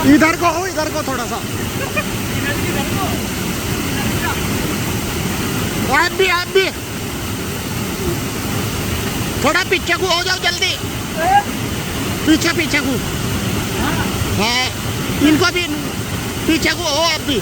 इधर को थोड़ा सा। आप भी थोड़ा पीछे को हो जाओ जल्दी। पीछे को। हाँ इनको भी पीछे को हो आप भी।